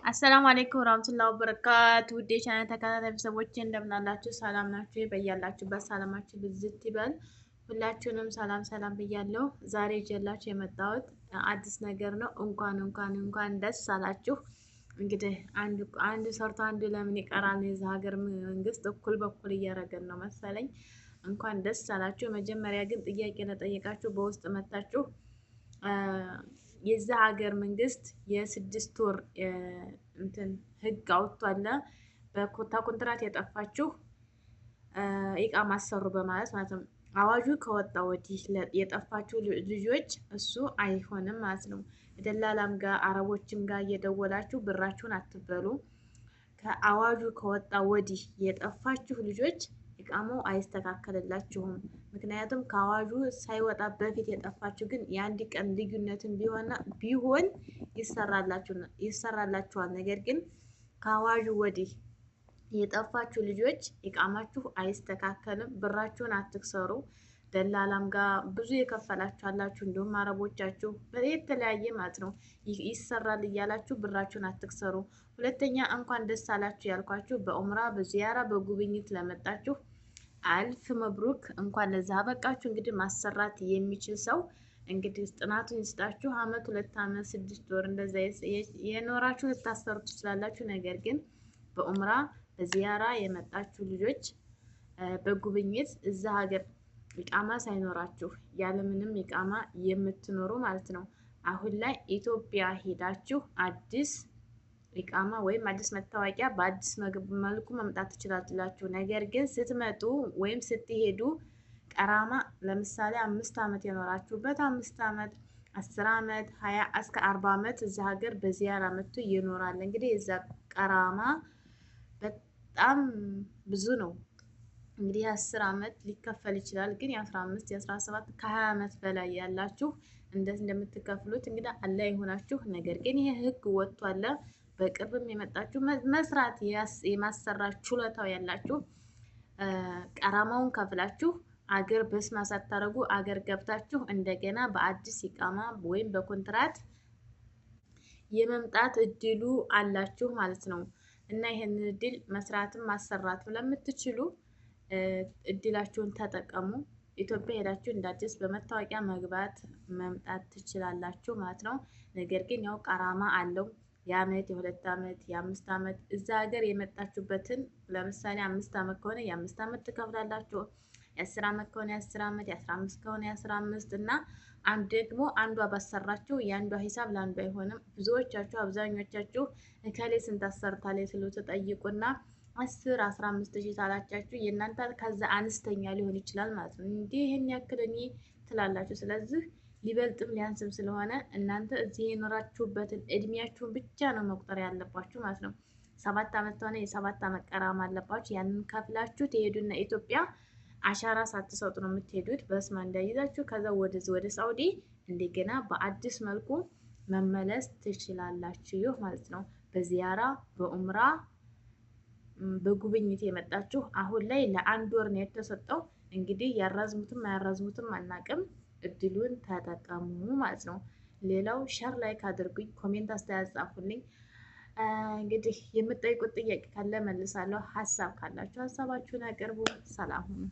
አሰላሙ አለይኩም ወራህመቱላሂ ወበረካቱ። ውድ የቻናል ተከታታይ ቤተሰቦቼ እንደምን አላችሁ? ሰላም ናችሁ? በያላችሁበት ሰላማችሁ ብዝት ይበል። ሁላችሁንም ሰላም ሰላም ብያለሁ። ዛሬ ይዤላችሁ የመጣሁት አዲስ ነገር ነው። እንኳን ደስ አላችሁ። እንግዲህ አንዱ ሰርቶ አንዱ ለምን ይቀራል? የዚህ ሀገር መንግስት እኩል በኩል እያደረገን ነው መሰለኝ። እንኳን ደስ አላችሁ። መጀመሪያ ግን ጥያቄ ለጠየቃችሁ በውስጥ መታችሁ የዛ ሀገር መንግስት የስድስት ወር እንትን ህግ አውጥቷል። በኮንትራት የጠፋችሁ ኢቃማ አሰሩ በማለት ማለት ነው። አዋጁ ከወጣ ወዲህ የጠፋችሁ ልጆች እሱ አይሆንም ማለት ነው። ደላላም ጋር አረቦችም ጋር እየደወላችሁ ብራችሁን አትበሉ። ከአዋጁ ከወጣ ወዲህ የጠፋችሁ ልጆች ኢቃማው አይስተካከልላችሁም። ምክንያቱም ከአዋጁ ሳይወጣ በፊት የጠፋችሁ ግን የአንድ ቀን ልዩነትን ቢሆን ይሰራላችኋል። ነገር ግን ከአዋጁ ወዲህ የጠፋችሁ ልጆች ኢቃማችሁ አይስተካከልም። ብራችሁን አትክሰሩ። ደላላም ጋር ብዙ የከፈላችሁ አላችሁ፣ እንዲሁም አረቦቻችሁ የተለያየ ማለት ነው ይሰራል እያላችሁ ብራችሁን አትክሰሩ። ሁለተኛ እንኳን ደስ አላችሁ ያልኳችሁ በኡምራ በዚያራ በጉብኝት ለመጣችሁ አልፍ መብሩክ፣ እንኳን ለዛ በቃችሁ። እንግዲህ ማሰራት የሚችል ሰው እንግዲህ ጥናቱን ይስጣችሁ። አመት 2 አመት 6 ወር እንደዛ የኖራችሁ ልታሰሩ ትችላላችሁ። ነገር ግን በኡምራ በዚያራ የመጣችሁ ልጆች በጉብኝት እዛ ሀገር ኢቃማ ሳይኖራችሁ ያለምንም ኢቃማ የምትኖሩ ማለት ነው። አሁን ላይ ኢትዮጵያ ሄዳችሁ አዲስ ኢቃማ ወይም አዲስ መታወቂያ በአዲስ መልኩ መምጣት ትችላላችሁ። ነገር ግን ስትመጡ ወይም ስትሄዱ ቀራማ ለምሳሌ 5 አመት የኖራችሁበት 5 አመት 10 አመት 20 እስከ 40 አመት እዛ ሀገር በዚያራ መጥቶ ይኖራል። እንግዲህ የዛ ቀራማ በጣም ብዙ ነው። እንግዲህ 10 አመት ሊከፈል ይችላል። ግን የ15 የ17 ከ20 አመት በላይ ያላችሁ እንደምትከፍሉት እንግዲህ አላህ ይሆናችሁ። ነገር ግን ይሄ ህግ ወጥቷል። በቅርብም የመጣችሁ መስራት የማሰራት ችሎታው ያላችሁ ቀራማውን ከፍላችሁ አገር በስማ ሳታረጉ አገር ገብታችሁ እንደገና በአዲስ ኢቃማ ወይም በኮንትራት የመምጣት እድሉ አላችሁ ማለት ነው። እና ይሄን እድል መስራትም ማሰራትም ለምትችሉ እድላችሁን ተጠቀሙ። ኢትዮጵያ ሄዳችሁ እንዳዲስ በመታወቂያ መግባት መምጣት ትችላላችሁ ማለት ነው። ነገር ግን ያው ቀራማ አለው። የአመት የ2 አመት የ5 አመት እዛ ሀገር የመጣችሁበትን ለምሳሌ 5 አመት ከሆነ የ5 አመት ትከፍላላችሁ። የ10 አመት ከሆነ የ10 አመት የ15 ከሆነ የ15 እና ደግሞ አንዷ ባሰራችሁ የአንዷ ሂሳብ ለአንዷ አይሆንም። ብዙዎቻችሁ አብዛኞቻችሁ እከሌ ስንት አሰርታለች ስሉ ተጠይቁና 10-15 ሺህ ታላቻችሁ የእናንተ ከዛ አነስተኛ ሊሆን ይችላል ማለት ነው። እንዲህ ይሄን ያክል እኔ ትላላችሁ። ስለዚህ ሊበልጥም ሊያንስም ስለሆነ እናንተ እዚህ የኖራችሁበትን እድሜያችሁን ብቻ ነው መቁጠር ያለባችሁ ማለት ነው። 7 አመት ሆነ የ7 አመት ቀራማ አለባችሁ። ያንን ከፍላችሁ ትሄዱና ኢትዮጵያ አሻራ ሳትሰጡ ነው የምትሄዱት። በስማ እንዳይዛችሁ ከዛ ወደ ሳውዲ እንደገና በአዲስ መልኩ መመለስ ትችላላችሁ ማለት ነው። በዚያራ በኡምራ በጉብኝት የመጣችሁ አሁን ላይ ለ1 ወር ነው የተሰጠው። እንግዲህ ያራዝሙትም አያራዝሙትም አናቅም። እድሉን ተጠቀሙ ማለት ነው። ሌላው ሸር ላይክ አድርጉኝ፣ ኮሜንት አስተያየት ጻፉልኝ። እንግዲህ የምትጠይቁት ጥያቄ ካለ መልሳለሁ። ሀሳብ ካላችሁ ሀሳባችሁን አቅርቡ። ሰላም ሁኑ።